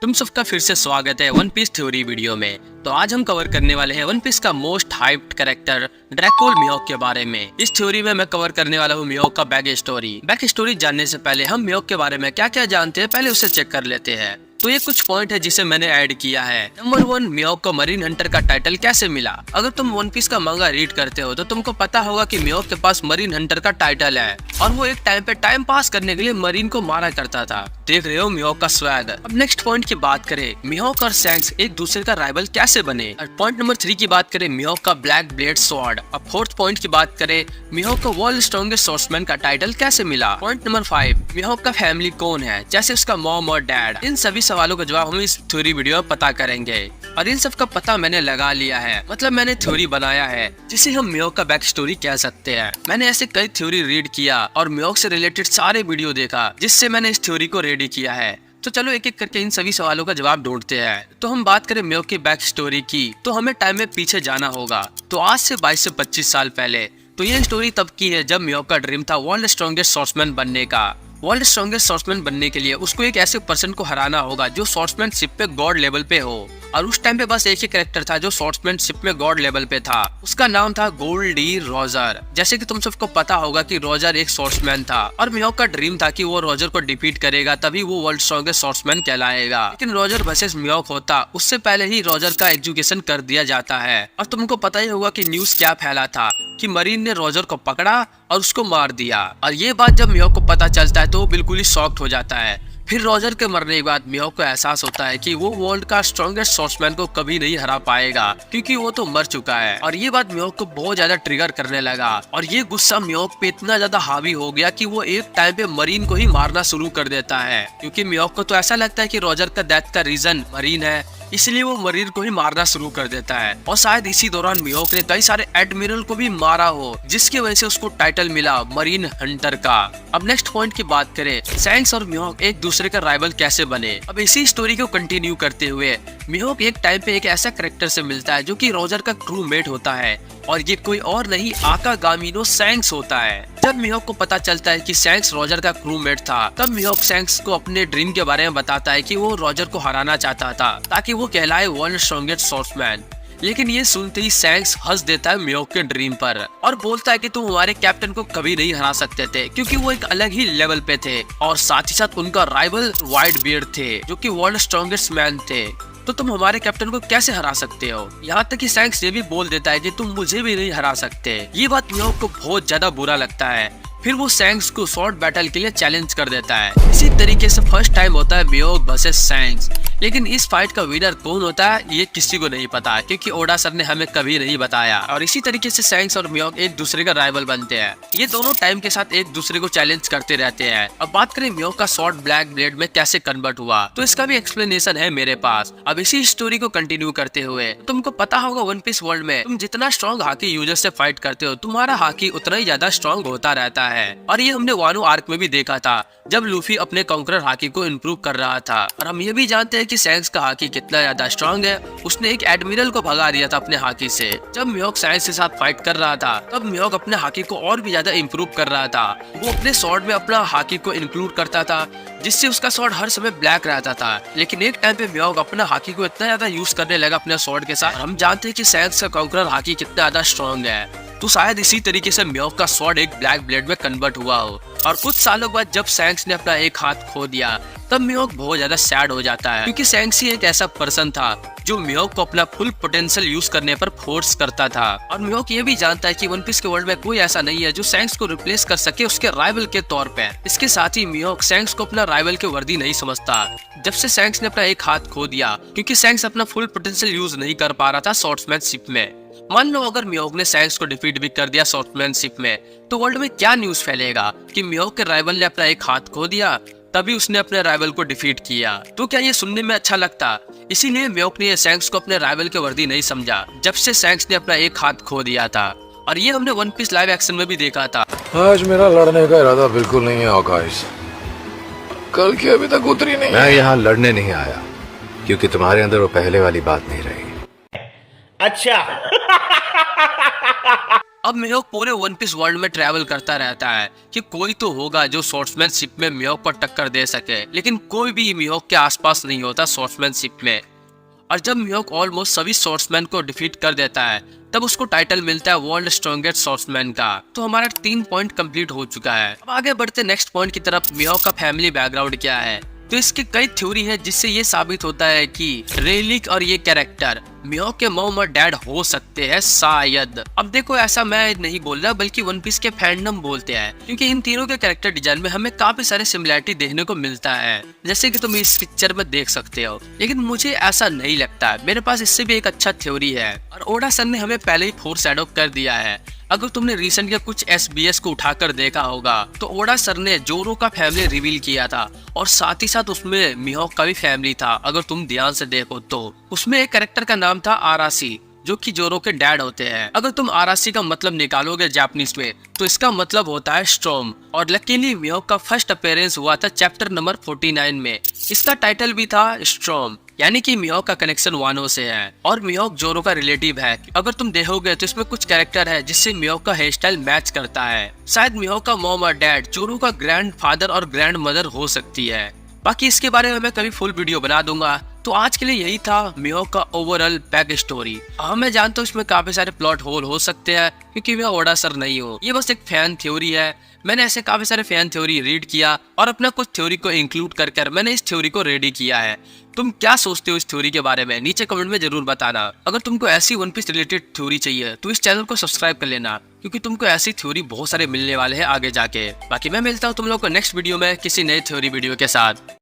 तुम सबका फिर से स्वागत है वन पीस थ्योरी वीडियो में। तो आज हम कवर करने वाले हैं वन पीस का मोस्ट हाइप्ड कैरेक्टर ड्रैको मिहोक के बारे में। इस थ्योरी में मैं कवर करने वाला हूँ मिहोक का बैक स्टोरी जानने से पहले हम मिहोक के बारे में क्या क्या जानते हैं पहले उसे चेक कर लेते हैं। तो ये कुछ पॉइंट है जिसे मैंने ऐड किया है। नंबर 1, मिहोक को मरीन हंटर का टाइटल कैसे मिला। अगर तुम वन पीस का मंगा रीड करते हो तो तुमको पता होगा कि मिहोक के पास मरीन हंटर का टाइटल है और वो एक टाइम पे टाइम पास करने के लिए मरीन को मारा करता था। देख रहे हो मिहोक का स्वैग। अब नेक्स्ट पॉइंट की बात करें, मिहोक और शैंक्स एक दूसरे का राइवल कैसे बने। और पॉइंट नंबर 3 की बात करें, मिहोक का ब्लैक ब्लेड स्वॉर्ड। अब फोर्थ पॉइंट की बात करें, मिहोक को वर्ल्ड स्ट्रॉन्गेस्ट स्वॉर्ड्समैन का टाइटल कैसे मिला। पॉइंट नंबर 5, मिहोक का फैमिली कौन है, जैसे उसका मॉम और डैड। इन सभी सवालों का जवाब हम इस थ्योरी वीडियो में पता करेंगे और इन सब का पता मैंने लगा लिया है, मतलब मैंने थ्योरी बनाया है जिसे हम मिहोक का बैक स्टोरी कह सकते हैं। मैंने ऐसे कई थ्योरी रीड किया और मिहोक से रिलेटेड सारे वीडियो देखा जिससे मैंने इस थ्योरी को रेडी किया है। तो चलो एक एक करके इन सभी सवालों का जवाब ढूंढते हैं। तो हम बात करें मिहोक की बैक स्टोरी की तो हमें टाइम में पीछे जाना होगा। तो आज से 22 से 25 साल पहले। तो ये स्टोरी तब की है जब मिहोक का ड्रीम था वर्ल्ड स्ट्रॉन्गेस्ट स्वॉर्ड्समैन बनने का। वर्ल्ड स्ट्रॉन्गेस्ट स्वॉर्ड्समैन बनने के लिए उसको एक ऐसे पर्सन को हराना होगा जो स्वॉर्ड्समैनशिप पे गॉड लेवल पे हो। और उस टाइम पे बस एक ही कैरेक्टर था जो स्वॉर्ड्समैनशिप में गॉड लेवल पे था। उसका नाम था गोल्डी रोजर। जैसे कि तुम सबको पता होगा कि रोजर एक स्वॉर्ड्समैन था और मिहोक का ड्रीम था कि वो रोजर को डिफीट करेगा तभी वो वर्ल्ड स्ट्रॉन्गेस्ट स्वॉर्ड्समैन कहलाएगा। लेकिन रोजर वर्सेस मिहोक होता उससे पहले ही रोजर का एजुकेशन कर दिया जाता है। और तुमको पता ही होगा कि न्यूज क्या फैला था कि मरीन ने रोजर को पकड़ा और उसको मार दिया। और ये बात जब मिहोक को पता चलता है तो वो बिल्कुल ही शॉक्ड हो जाता है। फिर रोजर के मरने के बाद मिहोक को एहसास होता है कि वो वर्ल्ड का स्ट्रॉन्गेस्ट स्वॉर्ड्समैन को कभी नहीं हरा पाएगा क्योंकि वो तो मर चुका है। और ये बात मिहोक को बहुत ज्यादा ट्रिगर करने लगा और ये गुस्सा मिहोक पे इतना ज्यादा हावी हो गया कि वो एक टाइम पे मरीन को ही मारना शुरू कर देता है। क्योंकि मिहोक को तो ऐसा लगता है कि रोजर का डेथ का रीजन मरीन है, इसलिए वो मरीन को ही मारना शुरू कर देता है। और शायद इसी दौरान मिहोक ने कई सारे एडमिरल को भी मारा हो जिसकी वजह से उसको टाइटल मिला मरीन हंटर का। अब नेक्स्ट पॉइंट की बात करें, शैंक्स और मिहोक एक दूसरे का राइवल कैसे बने। अब इसी स्टोरी को कंटिन्यू करते हुए मिहोक एक टाइम पे एक ऐसा कैरेक्टर से मिलता है जो कि रोजर का क्रू मेट होता है और ये कोई और नहीं आका गामिनो शैंक्स होता है। जब मिहोक को पता चलता है कि शैंक्स रोजर का क्रू मेट था तब मिहोक शैंक्स को अपने ड्रीम के बारे में बताता है कि वो रोजर को हराना चाहता था ताकि वो कहलाए वर्ल्ड स्ट्रॉन्गेस्ट स्वॉर्ड्समैन। लेकिन ये सुनते ही शैंक्स हंस देता है मिहोक के ड्रीम पर और बोलता है कि तुम हमारे कैप्टन को कभी नहीं हरा सकते थे क्योंकि वो एक अलग ही लेवल पे थे और साथ ही साथ उनका राइवल व्हाइट बियर्ड थे जो कि वर्ल्ड स्ट्रॉन्गेस्ट मैन थे। तो तुम हमारे कैप्टन को कैसे हरा सकते हो। यहाँ तक कि शैंक्स ये भी बोल देता है कि तुम मुझे भी नहीं हरा सकते। ये बात मिहोक को बहुत ज्यादा बुरा लगता है। फिर वो शैंक्स को शॉर्ट बैटल के लिए चैलेंज कर देता है। इसी तरीके से फर्स्ट टाइम होता है मिहोक वर्सेस शैंक्स। लेकिन इस फाइट का विनर कौन होता है ये किसी को नहीं पता क्योंकि ओडा सर ने हमें कभी नहीं बताया। और इसी तरीके से शैंक्स और मिहोक एक दूसरे का राइवल बनते हैं। ये दोनों टाइम के साथ एक दूसरे को चैलेंज करते रहते हैं। अब बात करें मिहोक का शॉर्ट ब्लैक ब्लेड में कैसे कन्वर्ट हुआ तो इसका भी एक्सप्लेनेशन है मेरे पास। अब इसी स्टोरी को कंटिन्यू करते हुए तुमको पता होगा वन पीस वर्ल्ड में तुम जितना स्ट्रॉन्ग हाकी यूजर से फाइट करते हो तुम्हारा हाकी उतना ही ज्यादा स्ट्रॉन्ग होता रहता है। और ये हमने वानो आर्क में भी देखा था जब लूफी अपने कॉन्करर हाकी को इम्प्रूव कर रहा था। और हम ये भी जानते हैं कि शैंक्स का हाकी कितना ज्यादा स्ट्रॉन्ग है। उसने एक एडमिरल को भगा दिया था अपने हाकी से। जब मिहोक शैंक्स के साथ फाइट कर रहा था तब मिहोक अपने हाकी को और भी ज्यादा इम्प्रूव कर रहा था। वो अपने स्वॉर्ड में अपना हाकी को इंक्लूड करता था जिससे उसका स्वॉर्ड हर समय ब्लैक रहता था। लेकिन एक टाइम पे मिहोक अपना हाकी को इतना ज्यादा यूज करने लगा अपने स्वॉर्ड के साथ। हम जानते हैं कि शैंक्स का कॉन्करर हाकी कितना ज्यादा स्ट्रॉन्ग है। तो शायद इसी तरीके से मिहोक का स्वॉर्ड एक ब्लैक ब्लेड में कन्वर्ट हुआ हो। और कुछ सालों बाद जब शैंक्स ने अपना एक हाथ खो दिया तब मिहोक बहुत ज्यादा सैड हो जाता है क्योंकि शैंक्स ही एक ऐसा पर्सन था जो मिहोक को अपना फुल पोटेंशियल यूज करने पर फोर्स करता था। और मिहोक ये भी जानता है कि वन पीस के वर्ल्ड में कोई ऐसा नहीं है जो शैंक्स को रिप्लेस कर सके उसके राइवल के तौर पे। इसके साथ ही मिहोक शैंक्स को अपना राइवल के वर्दी नहीं समझता। जब से शैंक्स ने अपना एक हाथ खो दिया क्योंकि शैंक्स अपना फुल पोटेंशियल यूज नहीं कर पा रहा था स्वॉर्ड्समैनशिप में। मान लो अगर मिहोक ने शैंक्स को डिफीट भी कर दिया स्वॉर्ड्समैनशिप में तो वर्ल्ड में क्या न्यूज फैलेगा कि मिहोक के राइवल ने अपना एक हाथ खो दिया तभी उसने अपने राइवल को डिफीट किया। तो क्या ये सुनने में अच्छा लगता। इसीलिए मिहोक ने शैंक्स को अपने राइवल के वर्दी नहीं समझा जब से शैंक्स ने अपना एक हाथ खो दिया था। और ये हमने वन पीस लाइव एक्शन में भी देखा था। आज मेरा लड़ने का इरादा बिल्कुल नहीं है आकाश। कल की अभी तक उतरी नहीं। मैं यहाँ लड़ने नहीं आया क्योंकि तुम्हारे अंदर वो पहले वाली बात नहीं रही। अच्छा अब मिहोक पूरे वन पीस वर्ल्ड में ट्रैवल करता रहता है कि कोई तो होगा जो स्वॉर्ड्समैनशिप में मिहोक को टक्कर दे सके, लेकिन कोई भी मिहोक के आसपास नहीं होता स्वॉर्ड्समैनशिप में। और जब मिहोक ऑलमोस्ट सभी स्वॉर्ड्समैन को डिफीट कर देता है तब उसको टाइटल मिलता है वर्ल्ड स्ट्रॉन्गेस्ट स्वॉर्ड्समैन का। तो हमारा 3 पॉइंट कंप्लीट हो चुका है। अब आगे बढ़ते नेक्स्ट पॉइंट की तरफ। मिहोक का फैमिली बैकग्राउंड क्या है? तो इसकी कई थ्योरी है जिससे ये साबित होता है कि रेलिक और ये कैरेक्टर मिहोक के मॉम और डैड हो सकते हैं शायद। अब देखो ऐसा मैं नहीं बोल रहा बल्कि वन पीस के फैंडम बोलते हैं, क्योंकि इन तीनों के कैरेक्टर डिजाइन में हमें काफी सारे सिमिलरिटी देखने को मिलता है, जैसे कि तुम इस पिक्चर में देख सकते हो। लेकिन मुझे ऐसा नहीं लगता, मेरे पास इससे भी एक अच्छा थ्योरी है और ओडा सर ने हमें पहले ही फोरशैडो कर दिया है। अगर तुमने रिसेंट के कुछ SBS को उठाकर देखा होगा तो ओडा सर ने जोरो का फैमिली रिवील किया था और साथ ही साथ उसमें मिहोक का भी फैमिली था। अगर तुम ध्यान से देखो तो उसमें एक कैरेक्टर का नाम था आरासी, जो कि जोरो के डैड होते हैं। अगर तुम आरासी का मतलब निकालोगे जापानीज में तो इसका मतलब होता है स्टॉर्म। और लकीली मिहोक का फर्स्ट अपीयरेंस हुआ था चैप्टर नंबर 49 में। इसका टाइटल भी था स्टॉर्म, यानी कि मिहोक का कनेक्शन वानो से है और मिहोक जोरो का रिलेटिव है। अगर तुम देखोगे तो इसमें कुछ कैरेक्टर है जिससे मिहोक का हेयर स्टाइल मैच करता है। शायद मिहोक का मॉम और डैड जोरो का ग्रैंड फादर और ग्रैंड मदर हो सकती है। बाकी इसके बारे में मैं कभी फुल वीडियो बना दूंगा। तो आज के लिए यही था मिहोक का ओवरऑल बैक स्टोरी। हाँ मैं जानता हूँ इसमें काफी सारे प्लॉट होल हो सकते हैं क्योंकि मैं ओडा सर नहीं हूँ, ये बस एक फैन थ्योरी है। मैंने ऐसे काफी सारे फैन थ्योरी रीड किया और अपना कुछ थ्योरी को इंक्लूड कर मैंने इस थ्योरी को रेडी किया है। तुम क्या सोचते हो इस थ्योरी के बारे में नीचे कमेंट में जरूर बताना। अगर तुमको ऐसी वन पीस रिलेटेड थ्योरी चाहिए तो इस चैनल को सब्सक्राइब कर लेना, क्योंकि तुमको ऐसी थ्योरी बहुत सारे मिलने वाले हैं आगे जाके। बाकी मैं मिलता हूँ तुम लोग को नेक्स्ट वीडियो में किसी नए थ्योरी वीडियो के साथ।